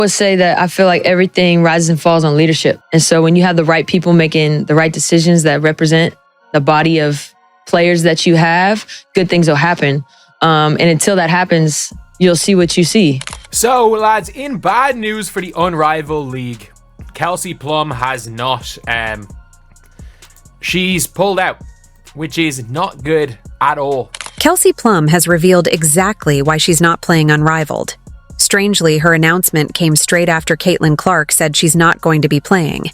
would say that I feel like everything rises and falls on leadership. And so when you have the right people making the right decisions that represent the body of players that you have, good things will happen. And until that happens, you'll see what you see. So, lads, in bad news for the Unrivaled League, Kelsey Plum has not, she's pulled out, which is not good at all. Kelsey Plum has revealed exactly why she's not playing Unrivaled. Strangely, her announcement came straight after Caitlin Clark said she's not going to be playing.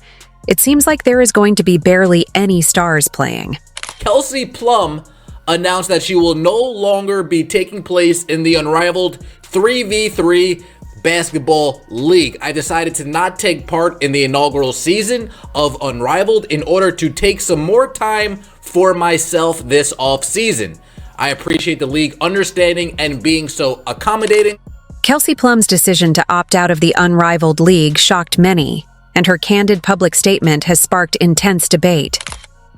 It seems like there is going to be barely any stars playing. Kelsey Plum announced that she will no longer be taking place in the Unrivaled 3v3 basketball league. I decided to not take part in the inaugural season of Unrivaled in order to take some more time for myself this off season. I appreciate the league understanding and being so accommodating. Kelsey Plum's decision to opt out of the Unrivaled League shocked many, and her candid public statement has sparked intense debate.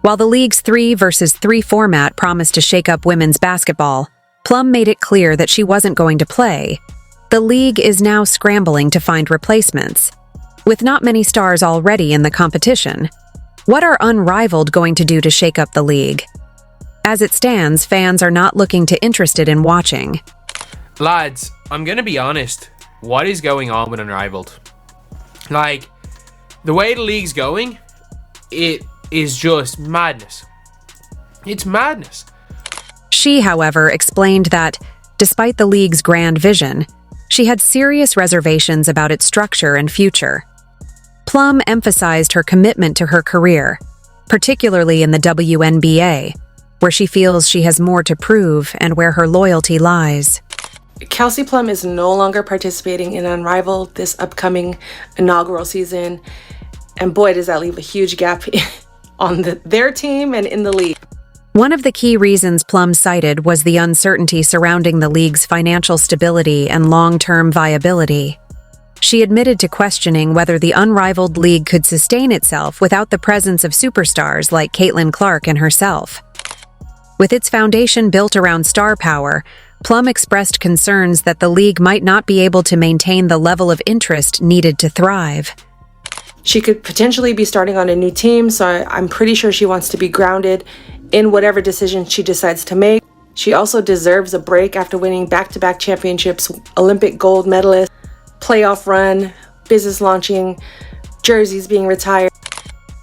While the league's 3 versus 3 format promised to shake up women's basketball, Plum made it clear that she wasn't going to play. The league is now scrambling to find replacements. With not many stars already in the competition, what are Unrivaled going to do to shake up the league? As it stands, fans are not looking too interested in watching. Lads, I'm going to be honest. What is going on with Unrivaled? Like, the way the league's going, it is just madness. It's madness. She, however, explained that, despite the league's grand vision, she had serious reservations about its structure and future. Plum emphasized her commitment to her career, particularly in the WNBA, where she feels she has more to prove and where her loyalty lies. Kelsey Plum is no longer participating in Unrivaled this upcoming inaugural season, and boy, does that leave a huge gap on their team and in the league. One of the key reasons Plum cited was the uncertainty surrounding the league's financial stability and long-term viability. She admitted to questioning whether the Unrivaled League could sustain itself without the presence of superstars like Caitlin Clark and herself. With its foundation built around star power, Plum expressed concerns that the league might not be able to maintain the level of interest needed to thrive. She could potentially be starting on a new team, so I'm pretty sure she wants to be grounded in whatever decision she decides to make. She also deserves a break after winning back-to-back championships, Olympic gold medalist, playoff run, business launching, jerseys being retired.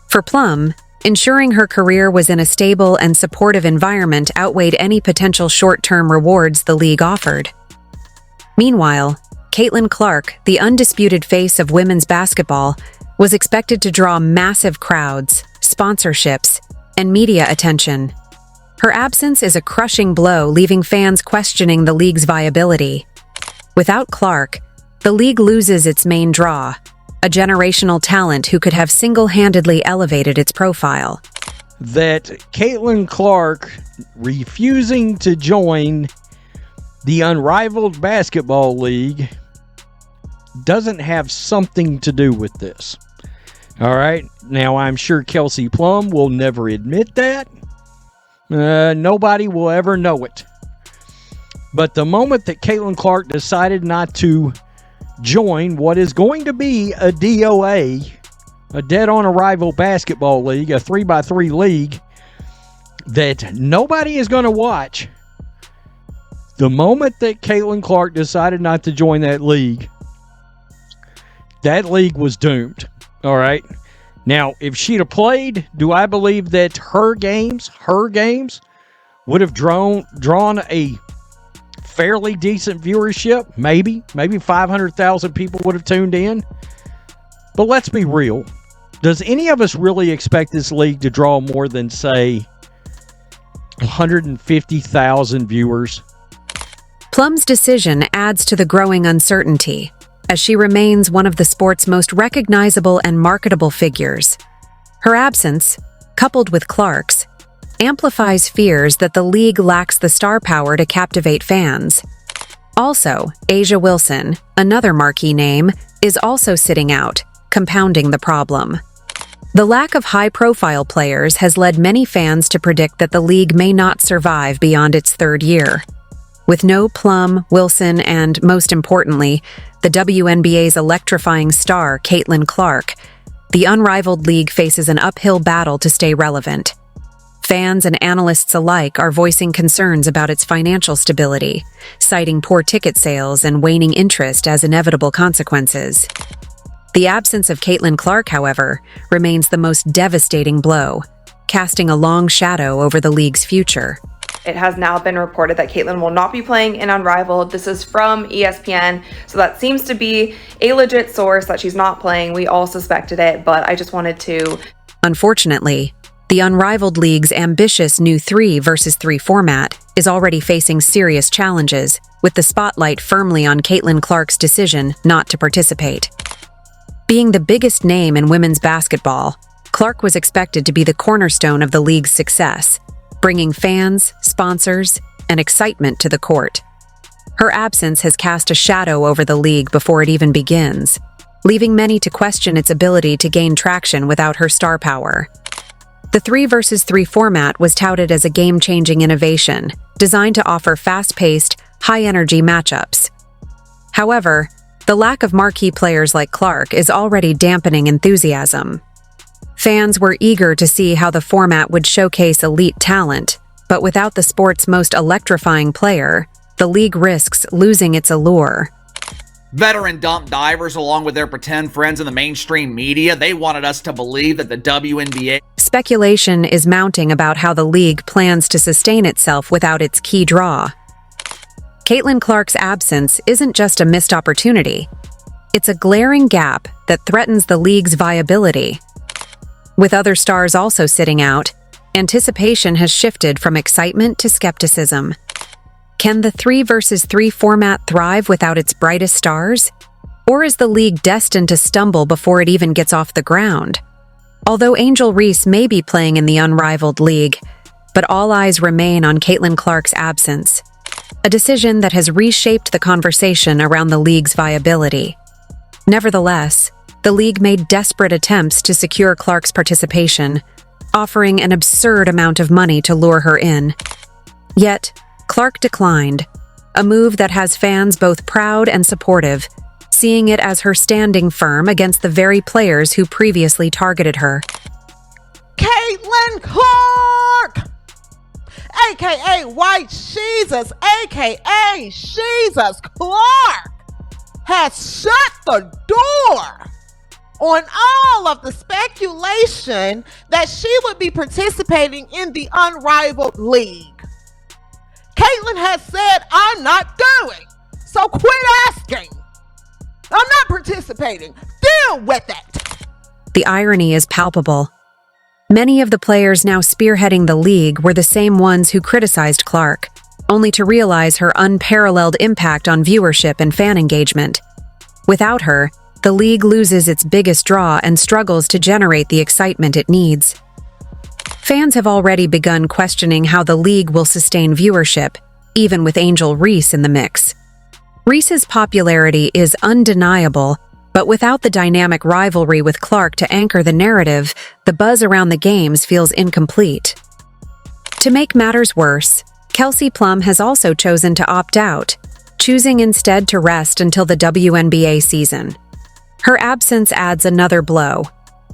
For Plum, ensuring her career was in a stable and supportive environment outweighed any potential short-term rewards the league offered. Meanwhile, Caitlin Clark, the undisputed face of women's basketball, was expected to draw massive crowds, sponsorships, and media attention. Her absence is a crushing blow, leaving fans questioning the league's viability. Without Clark, the league loses its main draw, a generational talent who could have single-handedly elevated its profile. That Caitlin Clark refusing to join the Unrivaled Basketball League doesn't have something to do with this. All right. Now, I'm sure Kelsey Plum will never admit that. Nobody will ever know it. But the moment that Caitlin Clark decided not to join what is going to be a DOA, a Dead on Arrival Basketball League, a 3x3 league that nobody is going to watch, the moment that Caitlin Clark decided not to join that league was doomed. All right. Now, if she'd have played, do I believe that her games would have drawn a fairly decent viewership? Maybe 500,000 people would have tuned in. But let's be real. Does any of us really expect this league to draw more than, say, 150,000 viewers? Plum's decision adds to the growing uncertainty, as she remains one of the sport's most recognizable and marketable figures. Her absence, coupled with Clark's, amplifies fears that the league lacks the star power to captivate fans. Also, A'ja Wilson, another marquee name, is also sitting out, compounding the problem. The lack of high-profile players has led many fans to predict that the league may not survive beyond its third year. With no Plum, Wilson, and, most importantly, the WNBA's electrifying star, Caitlin Clark, the Unrivaled League faces an uphill battle to stay relevant. Fans and analysts alike are voicing concerns about its financial stability, citing poor ticket sales and waning interest as inevitable consequences. The absence of Caitlin Clark, however, remains the most devastating blow, casting a long shadow over the league's future. It has now been reported that Caitlin will not be playing in Unrivaled. This is from ESPN, so that seems to be a legit source that she's not playing. We all suspected it, but I just wanted to... Unfortunately, the Unrivaled League's ambitious new 3 versus 3 format is already facing serious challenges, with the spotlight firmly on Caitlin Clark's decision not to participate. Being the biggest name in women's basketball, Clark was expected to be the cornerstone of the league's success, bringing fans, sponsors, and excitement to the court. Her absence has cast a shadow over the league before it even begins, leaving many to question its ability to gain traction without her star power. The 3 versus 3 format was touted as a game-changing innovation, designed to offer fast-paced, high-energy matchups. However, the lack of marquee players like Clark is already dampening enthusiasm. Fans were eager to see how the format would showcase elite talent, but without the sport's most electrifying player, the league risks losing its allure. Veteran dump divers, along with their pretend friends in the mainstream media, they wanted us to believe that the WNBA... Speculation is mounting about how the league plans to sustain itself without its key draw. Caitlin Clark's absence isn't just a missed opportunity. It's a glaring gap that threatens the league's viability. With other stars also sitting out, anticipation has shifted from excitement to skepticism. Can the 3 versus 3 format thrive without its brightest stars? Or is the league destined to stumble before it even gets off the ground? Although Angel Reese may be playing in the Unrivaled League, but all eyes remain on Caitlin Clark's absence, a decision that has reshaped the conversation around the league's viability. Nevertheless, the league made desperate attempts to secure Clark's participation, offering an absurd amount of money to lure her in. Yet, Clark declined, a move that has fans both proud and supportive, seeing it as her standing firm against the very players who previously targeted her. Caitlin Clark! AKA White Jesus, AKA Jesus Clark, has shut the door on all of the speculation that she would be participating in the Unrivaled League. Caitlin has said, I'm not going, so quit asking. I'm not participating. Deal with it. The irony is palpable. Many of the players now spearheading the league were the same ones who criticized Clark, only to realize her unparalleled impact on viewership and fan engagement. Without her, the league loses its biggest draw and struggles to generate the excitement it needs. Fans have already begun questioning how the league will sustain viewership, even with Angel Reese in the mix. Reese's popularity is undeniable, but without the dynamic rivalry with Clark to anchor the narrative, the buzz around the games feels incomplete. To make matters worse, Kelsey Plum has also chosen to opt out, choosing instead to rest until the WNBA season. Her absence adds another blow,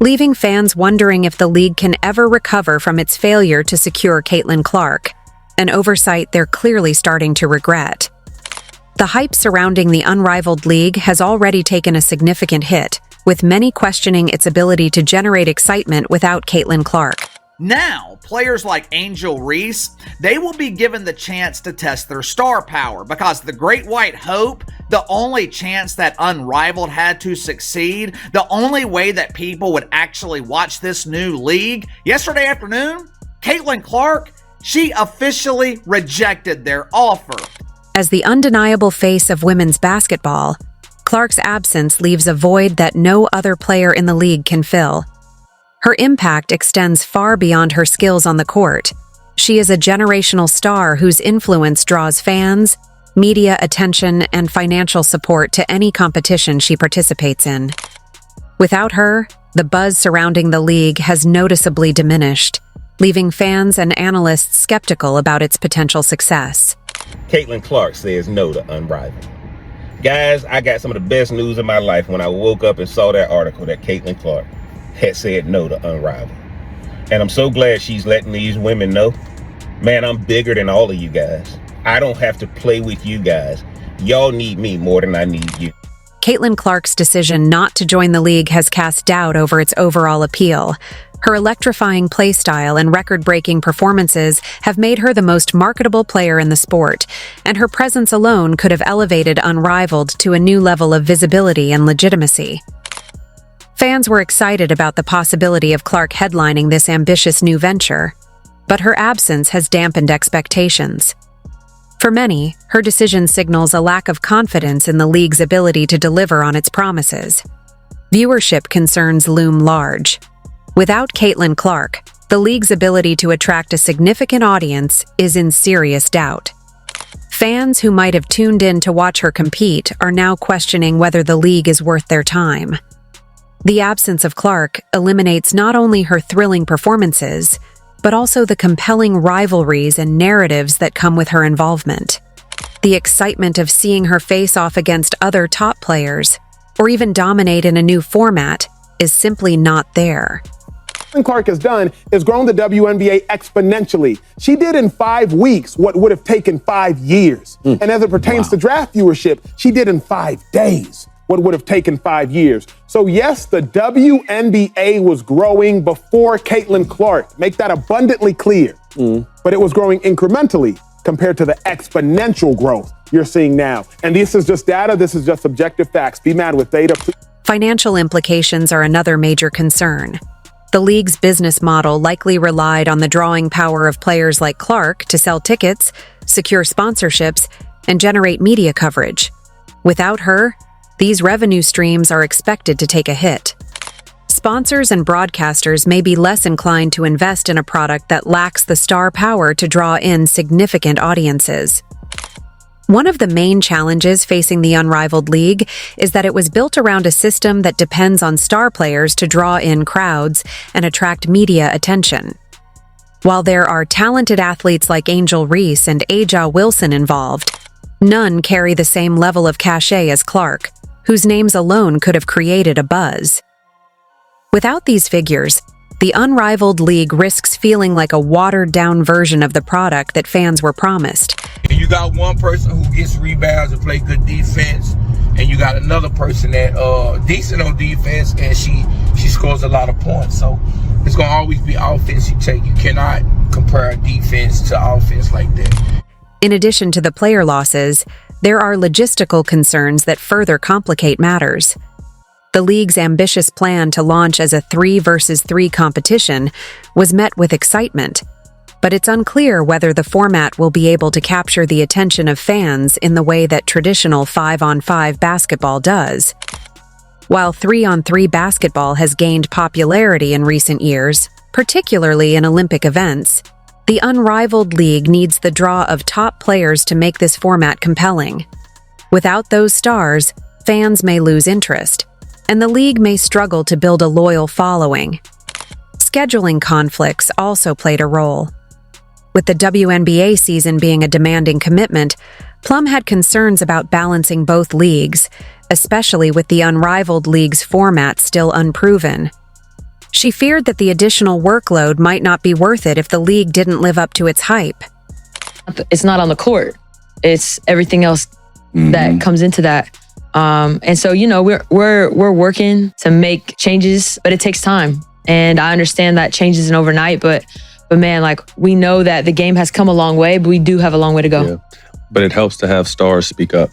leaving fans wondering if the league can ever recover from its failure to secure Caitlin Clark, an oversight they're clearly starting to regret. The hype surrounding the Unrivaled League has already taken a significant hit, with many questioning its ability to generate excitement without Caitlin Clark. Now, players like Angel Reese, they will be given the chance to test their star power, because the Great White Hope, the only chance that Unrivaled had to succeed, the only way that people would actually watch this new league, yesterday afternoon, Caitlin Clark, she officially rejected their offer. As the undeniable face of women's basketball, Clark's absence leaves a void that no other player in the league can fill. Her impact extends far beyond her skills on the court. She is a generational star whose influence draws fans, media attention, and financial support to any competition she participates in. Without her, the buzz surrounding the league has noticeably diminished, leaving fans and analysts skeptical about its potential success. Caitlin Clark says no to Unrivaled. Guys, I got some of the best news in my life when I woke up and saw that article that Caitlin Clark had said no to Unrivaled. And I'm so glad she's letting these women know, man, I'm bigger than all of you guys. I don't have to play with you guys. Y'all need me more than I need you. Caitlin Clark's decision not to join the league has cast doubt over its overall appeal. Her electrifying play style and record-breaking performances have made her the most marketable player in the sport, and her presence alone could have elevated Unrivaled to a new level of visibility and legitimacy. Fans were excited about the possibility of Clark headlining this ambitious new venture, but her absence has dampened expectations. For many, her decision signals a lack of confidence in the league's ability to deliver on its promises. Viewership concerns loom large. Without Caitlin Clark, the league's ability to attract a significant audience is in serious doubt. Fans who might have tuned in to watch her compete are now questioning whether the league is worth their time. The absence of Clark eliminates not only her thrilling performances, but also the compelling rivalries and narratives that come with her involvement. The excitement of seeing her face off against other top players, or even dominate in a new format, is simply not there. Caitlin Clark has done is grown the WNBA exponentially. She did in 5 weeks what would have taken 5 years. And as it pertains to draft viewership, she did in 5 days what would have taken 5 years. So yes, the WNBA was growing before Caitlin Clark. Make that abundantly clear. But it was growing incrementally compared to the exponential growth you're seeing now. And this is just data. This is just objective facts. Be mad with data. Financial implications are another major concern. The league's business model likely relied on the drawing power of players like Clark to sell tickets, secure sponsorships, and generate media coverage. Without her, these revenue streams are expected to take a hit. Sponsors and broadcasters may be less inclined to invest in a product that lacks the star power to draw in significant audiences. One of the main challenges facing the Unrivaled League is that it was built around a system that depends on star players to draw in crowds and attract media attention. While there are talented athletes like Angel Reese and Aja Wilson involved, none carry the same level of cachet as Clark, whose names alone could have created a buzz. Without these figures, the Unrivaled League risks feeling like a watered-down version of the product that fans were promised. You got one person who gets rebounds and play good defense, and you got another person that decent on defense and she scores a lot of points. So it's gonna always be offense you take. You cannot compare defense to offense like that. In addition to the player losses, there are logistical concerns that further complicate matters. The league's ambitious plan to launch as a 3-versus-3 competition was met with excitement, but it's unclear whether the format will be able to capture the attention of fans in the way that traditional 5-on-5 basketball does. While 3-on-3 basketball has gained popularity in recent years, particularly in Olympic events, the Unrivaled League needs the draw of top players to make this format compelling. Without those stars, fans may lose interest, and the league may struggle to build a loyal following. Scheduling conflicts also played a role. With the WNBA season being a demanding commitment, Plum had concerns about balancing both leagues, especially with the Unrivaled League's format still unproven. She feared that the additional workload might not be worth it if the league didn't live up to its hype. It's not on the court. It's everything else that comes into that. And so, you know, we're working to make changes, but it takes time. And I understand that change isn't overnight, but man, like, we know that the game has come a long way, but we do have a long way to go. Yeah. But it helps to have stars speak up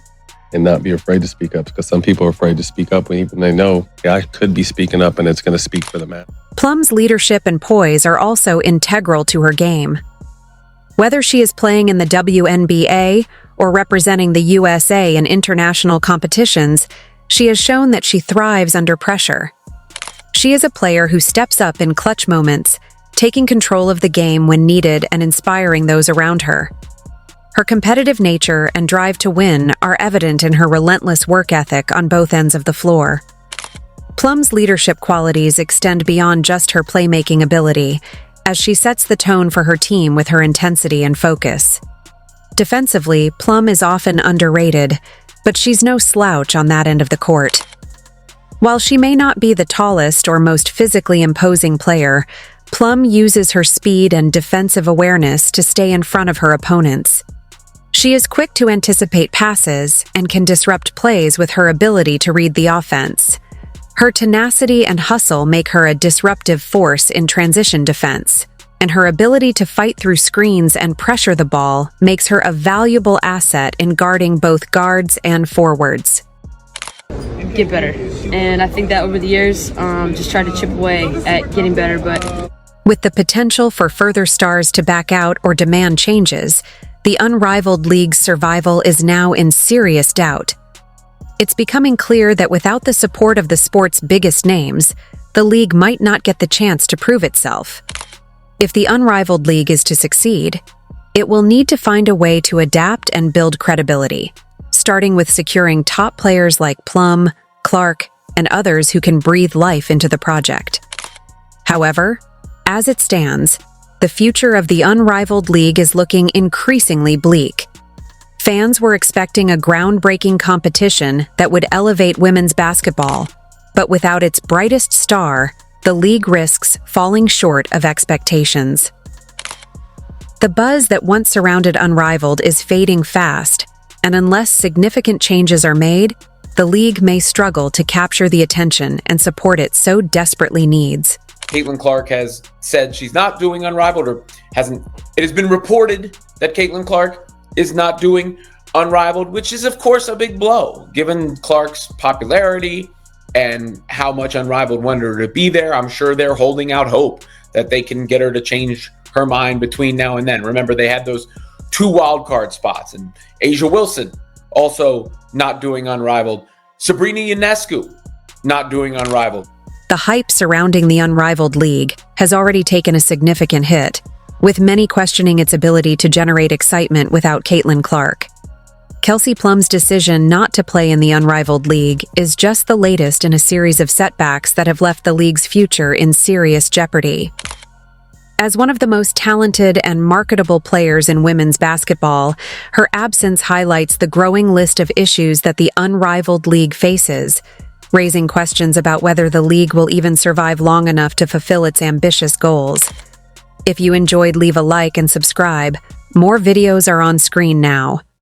and not be afraid to speak up, because some people are afraid to speak up when even they know, yeah, I could be speaking up and it's going to speak for the man. Plum's leadership and poise are also integral to her game. Whether she is playing in the WNBA or representing the USA in international competitions, she has shown that she thrives under pressure. She is a player who steps up in clutch moments, taking control of the game when needed and inspiring those around her. Her competitive nature and drive to win are evident in her relentless work ethic on both ends of the floor. Plum's leadership qualities extend beyond just her playmaking ability, as she sets the tone for her team with her intensity and focus. Defensively, Plum is often underrated, but she's no slouch on that end of the court. While she may not be the tallest or most physically imposing player, Plum uses her speed and defensive awareness to stay in front of her opponents. She is quick to anticipate passes and can disrupt plays with her ability to read the offense. Her tenacity and hustle make her a disruptive force in transition defense, and her ability to fight through screens and pressure the ball makes her a valuable asset in guarding both guards and forwards. Get better. And I think that over the years, just try to chip away at getting better, but With the potential for further stars to back out or demand changes, the Unrivaled League's survival is now in serious doubt. It's becoming clear that without the support of the sport's biggest names, the league might not get the chance to prove itself. If the Unrivaled League is to succeed, it will need to find a way to adapt and build credibility, starting with securing top players like Plum, Clark, and others who can breathe life into the project. However, as it stands, the future of the Unrivaled League is looking increasingly bleak. Fans were expecting a groundbreaking competition that would elevate women's basketball, but without its brightest star, the league risks falling short of expectations. The buzz that once surrounded Unrivaled is fading fast, and unless significant changes are made, the league may struggle to capture the attention and support it so desperately needs. Caitlin Clark has said she's not doing Unrivaled, or hasn't. It has been reported that Caitlin Clark is not doing Unrivaled, which is, of course, a big blow, given Clark's popularity and how much Unrivaled wanted her to be there. I'm sure they're holding out hope that they can get her to change her mind between now and then. Remember, they had those 2 wildcard spots, and Asia Wilson also not doing Unrivaled. Sabrina Ionescu not doing Unrivaled. The hype surrounding the Unrivaled League has already taken a significant hit, with many questioning its ability to generate excitement without Caitlin Clark. Kelsey Plum's decision not to play in the Unrivaled League is just the latest in a series of setbacks that have left the league's future in serious jeopardy. As one of the most talented and marketable players in women's basketball, her absence highlights the growing list of issues that the Unrivaled League faces, raising questions about whether the league will even survive long enough to fulfill its ambitious goals. If you enjoyed, leave a like and subscribe. More videos are on screen now.